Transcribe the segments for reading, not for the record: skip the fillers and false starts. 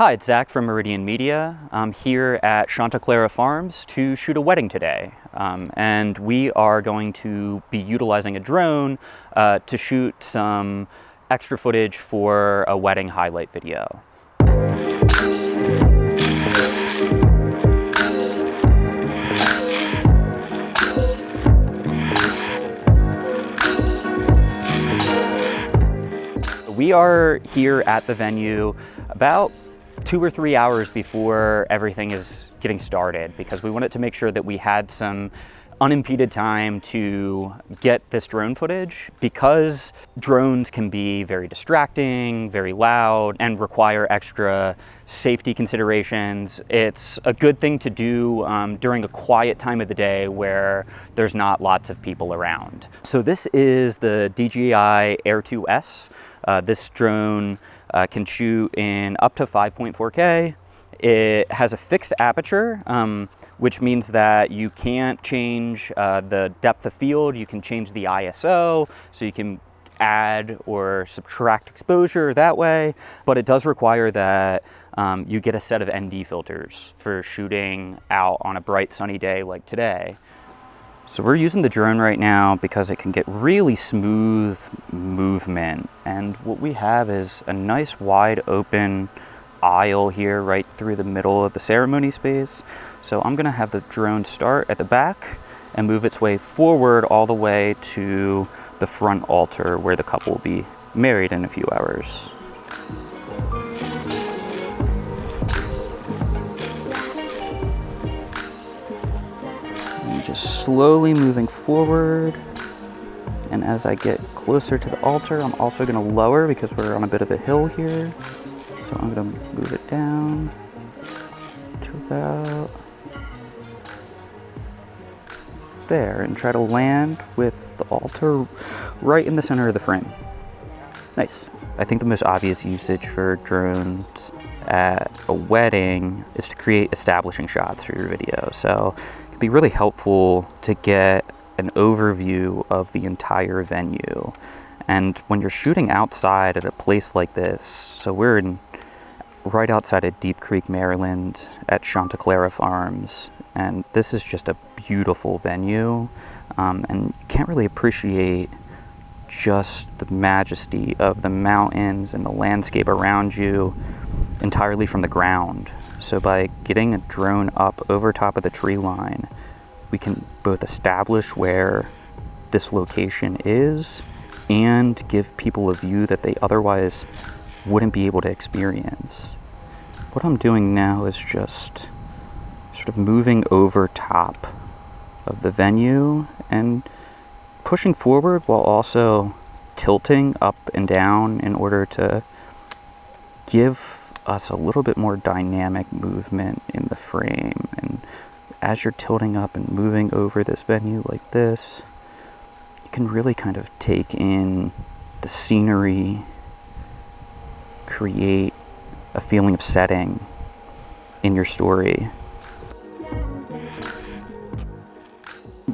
Hi, it's Zach from Meridian Media. I'm here at Santa Clara Farms to shoot a wedding today. And we are going to be utilizing a drone to shoot some extra footage for a wedding highlight video. We are here at the venue about 2 or 3 hours before everything is getting started because we wanted to make sure that we had some unimpeded time to get this drone footage. Because drones can be very distracting, very loud, and require extra safety considerations, it's a good thing to do during a quiet time of the day where there's not lots of people around. So this is the DJI Air 2S. This drone can shoot in up to 5.4K. It has a fixed aperture, which means that you can't change the depth of field. You can change the ISO, so you can add or subtract exposure that way, but it does require that you get a set of ND filters for shooting out on a bright sunny day like today. So we're using the drone right now because it can get really smooth movement. And what we have is a nice wide open aisle here right through the middle of the ceremony space. So I'm gonna have the drone start at the back and move its way forward all the way to the front altar where the couple will be married in a few hours. Just slowly moving forward, and as I get closer to the altar, I'm also going to lower because we're on a bit of a hill here. So I'm going to move it down to about there and try to land with the altar right in the center of the frame. Nice. I think the most obvious usage for drones at a wedding is to create establishing shots for your video. So be really helpful to get an overview of the entire venue. And when you're shooting outside at a place like this, so we're right outside of Deep Creek, Maryland at Santa Clara Farms, and this is just a beautiful venue, and you can't really appreciate just the majesty of the mountains and the landscape around you entirely from the ground. So by getting a drone up over top of the tree line, we can both establish where this location is and give people a view that they otherwise wouldn't be able to experience. What I'm doing now is just sort of moving over top of the venue and pushing forward while also tilting up and down in order to give us a little bit more dynamic movement in the frame. And as you're tilting up and moving over this venue like this, you can really kind of take in the scenery, create a feeling of setting in your story.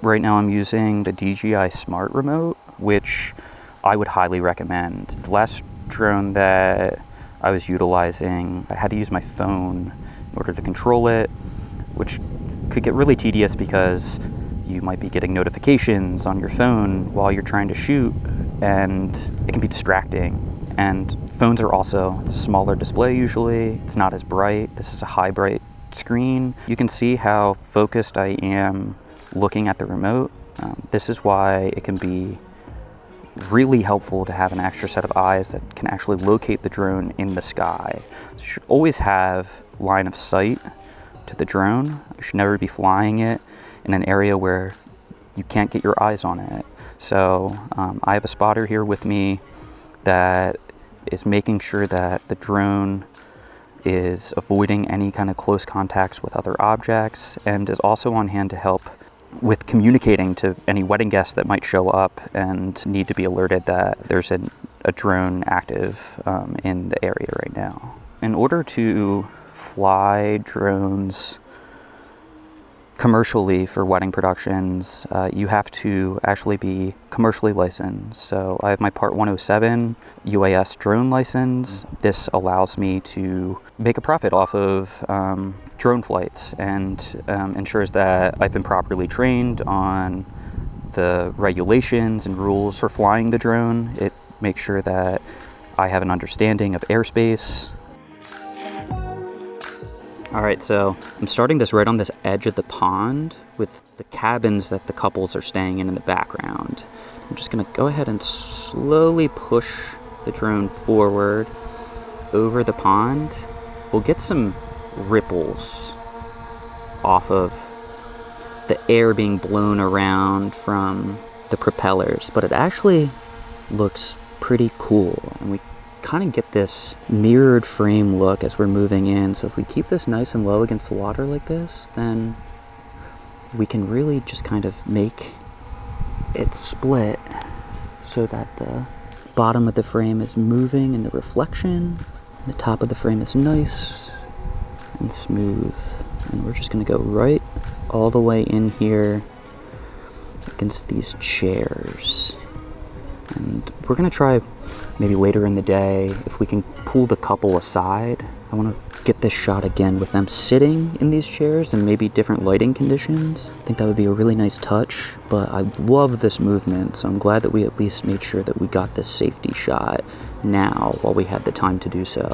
Right now I'm using the DJI Smart Remote, which I would highly recommend. The last drone that I was utilizing, I had to use my phone in order to control it, which could get really tedious because you might be getting notifications on your phone while you're trying to shoot, and it can be distracting. And phones are also, it's a smaller display usually, it's not as bright. This is a high bright screen. You can see how focused I am looking at the remote. This is why it can be really helpful to have an extra set of eyes that can actually locate the drone in the sky. So you should always have line of sight to the drone. You should never be flying it in an area where you can't get your eyes on it. So I have a spotter here with me that is making sure that the drone is avoiding any kind of close contacts with other objects, and is also on hand to help with communicating to any wedding guests that might show up and need to be alerted that there's a drone active in the area right now. In order to fly drones commercially for wedding productions, you have to actually be commercially licensed. So I have my Part 107 UAS drone license. This allows me to make a profit off of drone flights and ensures that I've been properly trained on the regulations and rules for flying the drone. It makes sure that I have an understanding of airspace. All right, so I'm starting this right on this edge of the pond with the cabins that the couples are staying in the background. I'm just gonna go ahead and slowly push the drone forward over the pond. We'll get some ripples off of the air being blown around from the propellers, but it actually looks pretty cool. And we kind of get this mirrored frame look as we're moving in. So if we keep this nice and low against the water like this, then we can really just kind of make it split so that the bottom of the frame is moving in the reflection. The top of the frame is nice and smooth. And we're just gonna go right all the way in here against these chairs. And we're gonna try maybe later in the day if we can pull the couple aside. I want to get this shot again with them sitting in these chairs and maybe different lighting conditions. I think that would be a really nice touch, but I love this movement, so I'm glad that we at least made sure that we got this safety shot now while we had the time to do so.